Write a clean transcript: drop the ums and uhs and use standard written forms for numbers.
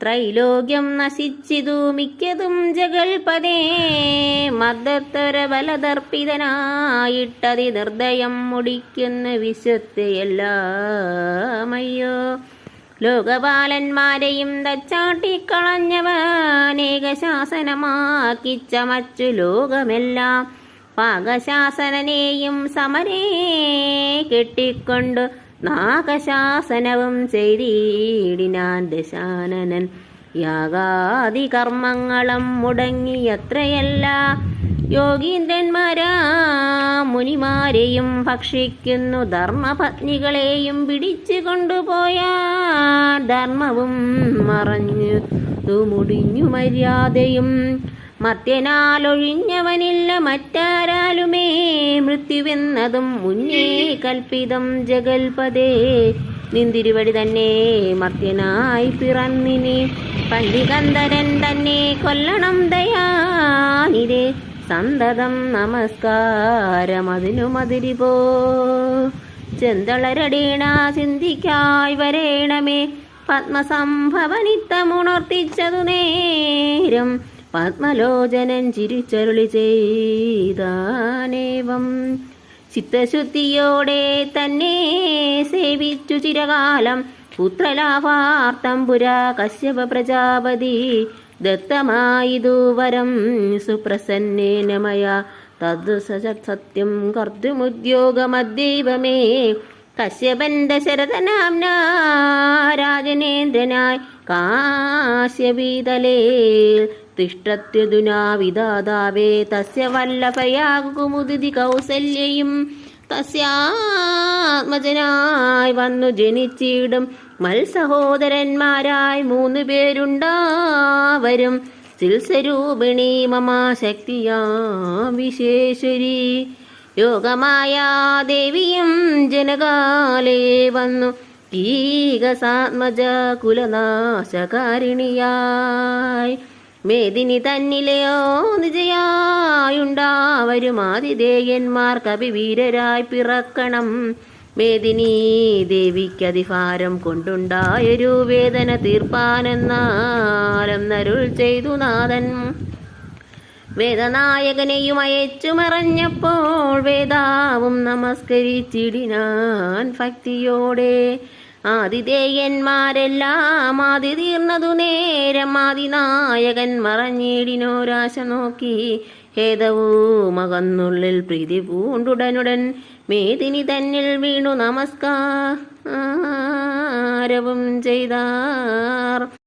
ത്രൈലോക്യം നശിച്ചിതു മിക്കതും ജഗൽപദേ. മദ്ദത്തൊര ബലദർപ്പിതനായിട്ടതി നിർദ്ദയം മുടിക്കുന്ന വിശ്വത്തെയെല്ലാമയ്യോ. ലോകപാലന്മാരെയും തച്ചാട്ടിക്കളഞ്ഞവനേകശാസനമാക്കി ചമച്ചു ലോകമെല്ലാം. പാകശാസനനെയും സമരേ കെട്ടിക്കൊണ്ടു നാഗശാസനവും ചെയ്തിടിനാൻ ദശാനനൻ. യാഗാദി കർമ്മങ്ങളും മുടങ്ങിയത്രയല്ല യോഗീന്ദ്രന്മാരാ മുനിമാരെയും ഭക്ഷിക്കുന്നു. ധർമ്മപത്നികളെയും പിടിച്ചു കൊണ്ടുപോയ ധർമ്മവും മറഞ്ഞു മുടിഞ്ഞു മര്യാദയും. മർത്യനാലൊഴിഞ്ഞവനില്ല മറ്റാരാലുമേ മൃത്യുവെന്നതും മുന്നേ കൽപ്പിതം ജഗൽപദേ. നിന്തിരുവടി തന്നെ മർത്യനായി പിറന്നിനി പണ്ഡികന്ധരൻ തന്നെ കൊല്ലണം ദയാനിരേ. സന്തതം നമസ്കാരം അതിനു മതിരിപോ ചെന്തളരടീണ ചിന്തിക്കായി വരേണമേ. പത്മസംഭവനിത്തമുണർത്തിച്ചതു നേരം പത്മലോചനൻ ചിരിച്ചരുളി ചെയ്താനേവം. ചിത്തശുദ്ധിയോടെ തന്നെ സേവിച്ചു ചിരകാലം പുത്രലാഭാർത്ഥം പുരാ കശ്യപ പ്രജാപതി. ദത്തമായിതു വരം സുപ്രസന്നേന മയാ തദ് സത്യം കർത്തുമുദ്യോഗമദ്ദൈവമേ. കശ്യപന്റെ ശരതനാംന രാജനേന്ദ്രനായി കാശ്യപീതലേ തിഷ്ടത്യതുനാ വിദാതാവേ. തസ്യ വല്ലഭയാകുമുദിതി കൗസല്യയും തസ്യാത്മജനായി വന്നു ജനിച്ചിടും. മത്സഹോദരന്മാരായി 3 പേരുണ്ടാവരും. ചിൽസ്വരൂപിണി മമാ ശക്തിയാ വിശേശ്വരി. യോഗമായ ദേവിയും ജനകാലേ വന്നു ഈകസാത്മജ കുലനാശകാരിണിയായി. മേദിനി തന്നിലെയോ നിജയായുണ്ടാവരും ആതിഥേയന്മാർ കവിവീരരായി പിറക്കണം. മേദിനി ദേവിക്കതിഭാരം കൊണ്ടുണ്ടായൊരു വേദന തീർപ്പാനെന്നാലും നരുൾ ചെയ്തു നാഥൻ. വേദനായകനെയും അയച്ചു മറഞ്ഞപ്പോൾ വേദാവും നമസ്കരിച്ചിടിനാൻ ഭക്തിയോടെ. ആതിഥേയന്മാരെല്ലാം ആദി തീർന്നതു നേരം ആദിനായകൻ മറഞ്ഞിടിനോരാശ നോക്കി. ഹേതവുമകന്നുള്ളിൽ പ്രീതി പൂണ്ടുടനുടൻ മേദിനി തന്നിൽ വീണു നമസ്കാരവും ചെയ്താർ.